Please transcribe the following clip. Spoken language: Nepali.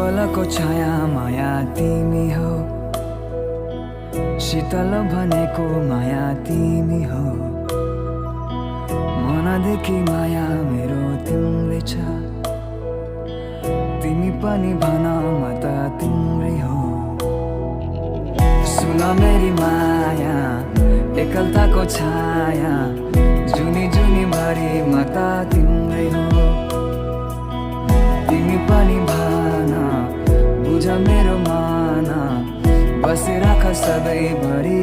शीतलको छाया माया तिमी हो, शीतल भनेको माया तिमी हो। मनदेखि माया मेरो तिम्रै छ, तिमी पनि भन म त तिम्रै हो। सुन मेरी माया एकलताको छाया, जुनी जुनी भरि म त तिम्रै हो। तिमी पनि भन बुझ मेरो मन, बसिराख सधैँभरि